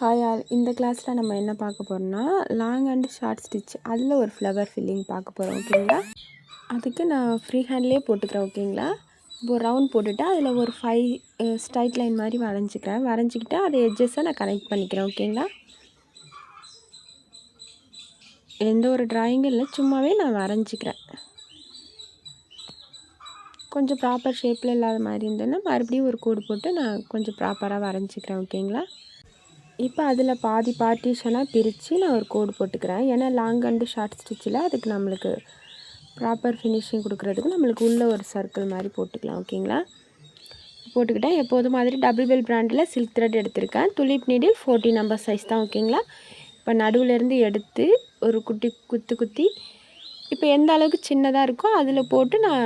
Hi all, இந்த கிளாஸில் நம்ம என்ன பார்க்க போகிறோம்னா லாங் அண்ட் ஷார்ட் ஸ்டிச் அதில் ஒரு ஃப்ளவர் ஃபில்லிங் பார்க்க போகிறோம். ஓகேங்களா? அதுக்கு நான் ஃப்ரீ ஹேண்ட்லேயே போட்டுக்கிறேன். ஓகேங்களா? இப்போ ரவுண்ட் போட்டுவிட்டு அதில் ஒரு 5 ஸ்ட்ரைட் லைன் மாதிரி வரைஞ்சிக்கிட்டு அதை எட்ஜஸை நான் கனெக்ட் பண்ணிக்கிறேன். ஓகேங்களா? எந்த ஒரு ட்ராயிங்கும் இல்லை, சும்மாவே நான் வரைஞ்சிக்கிறேன். கொஞ்சம் ப்ராப்பர் ஷேப்பில் இல்லாத மாதிரி இருந்ததுன்னா மறுபடியும் ஒரு கோடு போட்டு நான் கொஞ்சம் ப்ராப்பராக வரைஞ்சிக்கிறேன். ஓகேங்களா? இப்போ அதில் பாதி பார்ட்டிஷனாக பிரித்து நான் ஒரு கோடு போட்டுக்கிறேன். ஏன்னா லாங் அண்டு ஷார்ட் ஸ்டிச்சில் அதுக்கு நம்மளுக்கு ப்ராப்பர் ஃபினிஷிங் கொடுக்குறதுக்கு நம்மளுக்கு உள்ளே ஒரு சர்க்கிள் மாதிரி போட்டுக்கலாம். ஓகேங்களா? போட்டுக்கிட்டேன். எப்போதும் மாதிரி டபுள் பெல் பிராண்டில் சில்க் த்ரெட் எடுத்திருக்கேன். துலிப் நீடில் 40 நம்பர் சைஸ் தான். ஓகேங்களா? இப்போ நடுவுலேருந்து எடுத்து ஒரு குத்தி இப்போ எந்த அளவுக்கு சின்னதாக இருக்கோ அதில் போட்டு நான்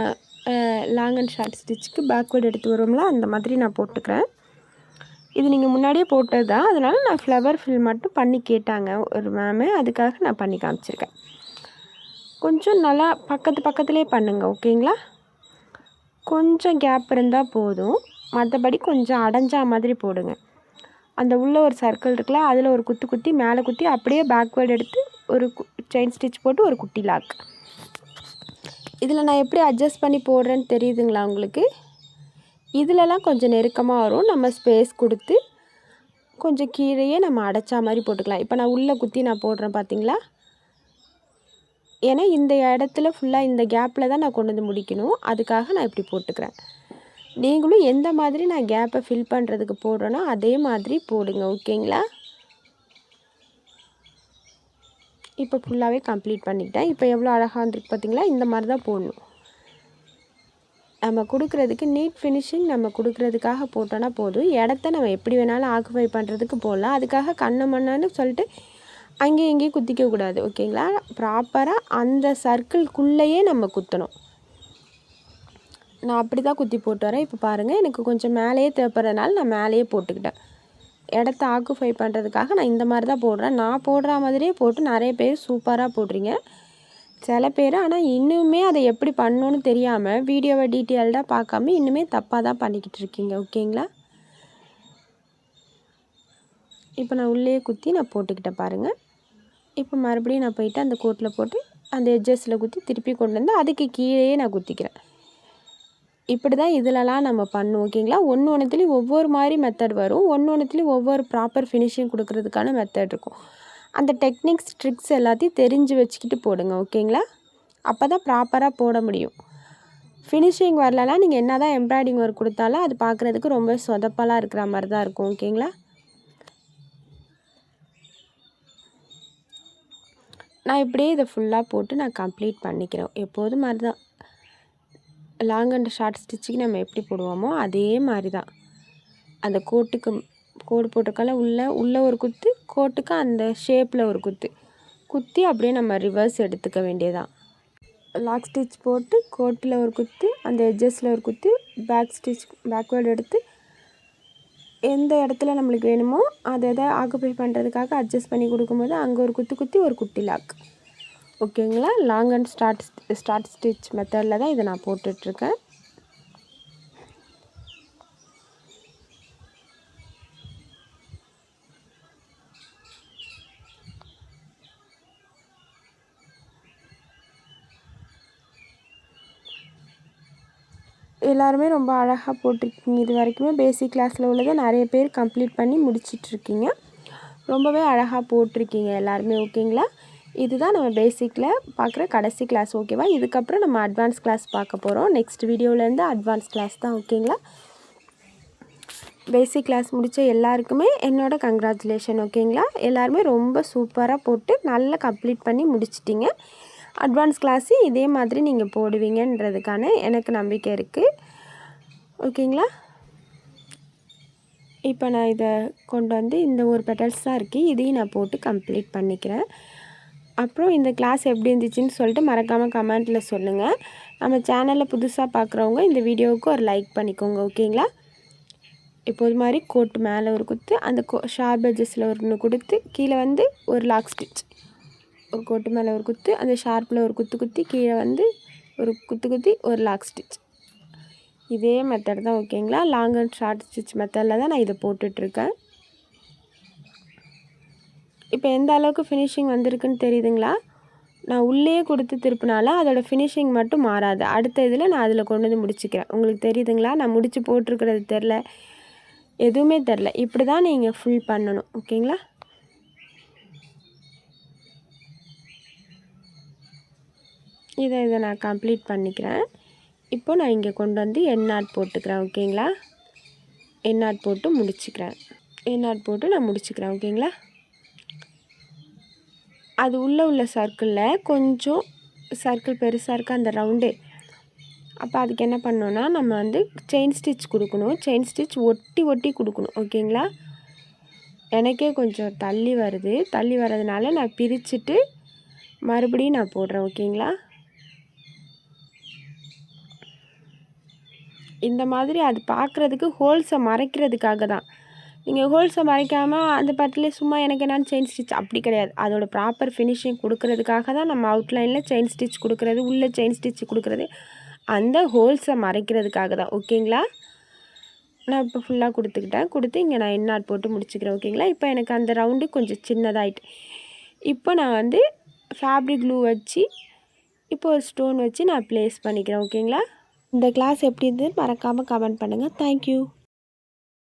லாங் அண்ட் ஷார்ட் ஸ்டிச்சுக்கு பேக்வேர்டு எடுத்து வரும்ல, அந்த மாதிரி நான் போட்டுக்கிறேன். இது நீங்கள் முன்னாடியே போட்டது தான், அதனால் நான் ஃப்ளவர் ஃபில் மட்டும் பண்ணி கேட்டாங்க ஒரு மேமு, அதுக்காக நான் பண்ணி காமிச்சிருக்கேன். கொஞ்சம் நல்லா பக்கத்துலேயே பண்ணுங்கள். ஓகேங்களா? கொஞ்சம் கேப் இருந்தால் போதும், மற்றபடி கொஞ்சம் அடைஞ்சா மாதிரி போடுங்க. அந்த உள்ள ஒரு சர்க்கிள் இருக்குல்ல, அதில் ஒரு குத்தி மேலே குத்தி அப்படியே பேக்வேர்டு எடுத்து ஒரு செயின் ஸ்டிச் போட்டு ஒரு குட்டி லாக். இதில் நான் எப்படி அட்ஜஸ்ட் பண்ணி போடுறேன்னு தெரியுதுங்களா உங்களுக்கு? இதிலலாம் கொஞ்சம் நெருக்கமாக வரும், நம்ம ஸ்பேஸ் கொடுத்து கொஞ்சம் கீழேயே நம்ம அடைச்சா மாதிரி போட்டுக்கலாம். இப்போ நான் உள்ளே குத்தி நான் போடுறேன் பார்த்தீங்களா? ஏன்னா இந்த இடத்துல ஃபுல்லாக இந்த கேப்பில் தான் நான் கொண்டு வந்து முடிக்கணும், அதுக்காக நான் இப்படி போட்டுக்கிறேன். நீங்களும் எந்த மாதிரி நான் கேப்பை ஃபில் பண்ணுறதுக்கு போடுறேனோ அதே மாதிரி போடுங்க. ஓகேங்களா? இப்போ ஃபுல்லாகவே கம்ப்ளீட் பண்ணிக்கிட்டேன். இப்போ எவ்வளோ அழகாக வந்துருக்கு பார்த்தீங்களா? இந்த மாதிரி தான் போடணும். நம்ம கொடுக்குறதுக்கு நீட் ஃபினிஷிங் நம்ம கொடுக்குறதுக்காக போட்டோன்னா போதும். இடத்த நம்ம எப்படி வேணாலும் ஆக்குபை பண்ணுறதுக்கு போடலாம். அதுக்காக கண்ணை மண்ணான்னு சொல்லிட்டு அங்கேயும் இங்கேயும் குத்திக்கக்கூடாது. ஓகேங்களா? ப்ராப்பராக அந்த சர்க்கிள்குள்ளேயே நம்ம குத்தணும். நான் அப்படி தான் குத்தி போட்டு வரேன். இப்போ பாருங்கள், எனக்கு கொஞ்சம் மேலேயே தேவைப்படுறதுனால நான் மேலேயே போட்டுக்கிட்டேன். இடத்த ஆக்குபை பண்ணுறதுக்காக நான் இந்த மாதிரி தான் போடுறேன். நான் போடுற மாதிரியே போட்டு நிறைய பேர் சூப்பராக போடுறீங்க. சில பேர் ஆனால் இன்னுமே அதை எப்படி பண்ணணுன்னு தெரியாமல் வீடியோவை டீட்டெயில்டாக பார்க்காம இன்னுமே தப்பாக தான் பண்ணிக்கிட்டு இருக்கீங்க. ஓகேங்களா? இப்போ நான் உள்ளே குத்தி நான் போட்டுக்கிட்டேன் பாருங்கள். இப்போ மறுபடியும் நான் போயிட்டு அந்த கோட்டில் போட்டு அந்த எட்ஜஸில் குத்தி திருப்பி கொண்டு வந்து அதுக்கு கீழேயே நான் குத்திக்கிறேன். இப்படி தான் இதிலலாம் நம்ம பண்ணுவோம். ஓகேங்களா? ஒன்றுத்துலேயும் ஒவ்வொரு மாதிரி மெத்தட் வரும், ஒன்றுத்துலேயும் ஒவ்வொரு ப்ராப்பர் ஃபினிஷிங் கொடுக்கறதுக்கான மெத்தட் இருக்கும். அந்த டெக்னிக்ஸ் ட்ரிக்ஸ் எல்லாத்தையும் தெரிஞ்சு வச்சுக்கிட்டு போடுங்க. ஓகேங்களா? அப்போ தான் ப்ராப்பராக போட முடியும். ஃபினிஷிங் வரலனா நீங்கள் என்ன தான் எம்ப்ராய்டிங் ஒர்க் கொடுத்தாலும் அது பார்க்குறதுக்கு ரொம்ப சொதப்பலாக இருக்கிற மாதிரி தான் இருக்கும். ஓகேங்களா? நான் இப்படியே இதை ஃபுல்லாக போட்டு நான் கம்ப்ளீட் பண்ணிக்கிறேன். எப்போதும் மாதிரி தான் லாங் அண்ட் ஷார்ட் ஸ்டிச்சுக்கு நம்ம எப்படி போடுவோமோ அதே மாதிரி தான். அந்த கோட்டுக்கு கோடு போட்டிருக்கால உள்ளே ஒரு குத்து, கோட்டுக்கு அந்த ஷேப்பில் ஒரு குத்தி அப்படியே நம்ம ரிவர்ஸ் எடுத்துக்க வேண்டியதான். லாக் ஸ்டிச் போட்டு கோட்டில் ஒரு குத்து, அந்த எட்ஜஸில் ஒரு குத்து, பேக்வேர்டு எடுத்து எந்த இடத்துல நம்மளுக்கு வேணுமோ அதை ஆக்குபை பண்ணுறதுக்காக அட்ஜஸ்ட் பண்ணி கொடுக்கும்போது அங்கே ஒரு குத்தி ஒரு குட்டி லாக். ஓகேங்களா? லாங் அண்ட் ஸ்டார்ட் ஸ்டிச் மெத்தடில் தான் இதை நான் போட்டுட்ருக்கேன். எல்லாருமே ரொம்ப அழகாக போட்டிருக்கீங்க. இது வரைக்குமே பேசிக் கிளாஸில் உள்ளதை நிறைய பேர் கம்ப்ளீட் பண்ணி முடிச்சிட்ருக்கீங்க. ரொம்பவே அழகாக போட்டிருக்கீங்க எல்லாருமே. ஓகேங்களா? இதுதான் நம்ம பேசிக்கில் பார்க்குற கடைசி கிளாஸ். ஓகேவா? இதுக்கப்புறம் நம்ம அட்வான்ஸ் கிளாஸ் பார்க்க போகிறோம். நெக்ஸ்ட் வீடியோவிலேருந்து அட்வான்ஸ் கிளாஸ் தான். ஓகேங்களா? பேசிக் கிளாஸ் முடித்த எல்லாருக்குமே என்னோடய கங்க்ராச்சுலேஷன். ஓகேங்களா? எல்லாருமே ரொம்ப சூப்பராக போட்டு நல்லா கம்ப்ளீட் பண்ணி முடிச்சிட்டிங்க. அட்வான்ஸ் கிளாஸு இதே மாதிரி நீங்கள் போடுவீங்கன்றதுக்கான எனக்கு நம்பிக்கை இருக்குது. ஓகேங்களா? இப்போ நான் இதை கொண்டு வந்து இந்த ஒரு பெட்டல்ஸ் தான் இருக்குது, இதையும் நான் போட்டு கம்ப்ளீட் பண்ணிக்கிறேன். அப்புறம் இந்த கிளாஸ் எப்படி இருந்துச்சுன்னு சொல்லிட்டு மறக்காமல் கமெண்ட்டில் சொல்லுங்கள். நம்ம சேனலில் புதுசாக பார்க்குறவங்க இந்த வீடியோவுக்கு ஒரு லைக் பண்ணிக்கோங்க. ஓகேங்களா? இப்போது மாதிரி கோட்டு மேலே ஒரு குத்து, அந்த ஷார்ப் எட்ஜஸில் ஒன்று கொடுத்து கீழே வந்து ஒரு லாக் ஸ்டிச், ஒரு கோட்டு மேலே ஒரு குத்து, அந்த ஷார்ப்பில் ஒரு குத்தி கீழே வந்து ஒரு குத்தி ஒரு லாக் ஸ்டிச். இதே மெத்தட் தான். ஓகேங்களா? லாங் அண்ட் ஷார்ட் ஸ்டிச் மெத்தடில் தான் நான் இதை போட்டுட்ருக்கேன். இப்போ எந்த அளவுக்கு ஃபினிஷிங் வந்திருக்குன்னு தெரியுதுங்களா? நான் உள்ளே கொடுத்து திருப்பினால அதோடய ஃபினிஷிங் மட்டும் மாறாது. அடுத்த இதில் நான் அதில் கொண்டு வந்து முடிச்சுக்கிறேன். உங்களுக்கு தெரியுதுங்களா? நான் முடிச்சு போட்டிருக்கிறது தெரில, எதுவுமே தெரில. இப்படி தான் நீங்கள் ஃபுல் பண்ணணும். ஓகேங்களா? இதை நான் கம்ப்ளீட் பண்ணிக்கிறேன். இப்போ நான் இங்கே கொண்டு வந்து என் நாட் போட்டுக்கிறேன். ஓகேங்களா? என் நாட் போட்டு முடிச்சுக்கிறேன். என் நாட் போட்டு நான் முடிச்சுக்கிறேன். ஓகேங்களா? அது உள்ள சர்க்கிளில் கொஞ்சம் சர்க்கிள் பெருசாக இருக்குது அந்த ரவுண்டு. அப்போ அதுக்கு என்ன பண்ணோன்னா நம்ம வந்து செயின் ஸ்டிச் கொடுக்கணும். செயின் ஸ்டிச் ஒட்டி ஒட்டி கொடுக்கணும். ஓகேங்களா? எனக்கே கொஞ்சம் தள்ளி வருது. தள்ளி வர்றதுனால நான் பிரிச்சுட்டு மறுபடியும் நான் போடுறேன். ஓகேங்களா? இந்த மாதிரி அது பார்க்குறதுக்கு ஹோல்ஸை மறைக்கிறதுக்காக தான். நீங்கள் ஹோல்ஸை மறைக்காமல் அந்த பட்டிலே சும்மா எனக்கு என்னென்னு செயின் ஸ்டிச் அப்படி கிடையாது. அதோட ப்ராப்பர் ஃபினிஷிங் கொடுக்கறதுக்காக தான் நம்ம அவுட்லைனில் செயின் ஸ்டிச் கொடுக்குறது, உள்ளே செயின் ஸ்டிச் கொடுக்குறது, அந்த ஹோல்ஸை மறைக்கிறதுக்காக தான். ஓகேங்களா? நான் இப்போ ஃபுல்லாக கொடுத்துக்கிட்டேன். கொடுத்து இங்கே நான் என் நாட் போட்டு முடிச்சுக்கிறேன். ஓகேங்களா? இப்போ எனக்கு அந்த ரவுண்டு கொஞ்சம் சின்னதாகிட்டு, இப்போ நான் வந்து ஃபேப்ரிக் க்ளூ வச்சு இப்போ ஒரு ஸ்டோன் வச்சு நான் ப்ளேஸ் பண்ணிக்கிறேன். ஓகேங்களா? இந்த கிளாஸ் எப்படி இருந்ததுன்னு மறக்காமல் கமெண்ட் பண்ணுங்கள். தேங்க்யூ.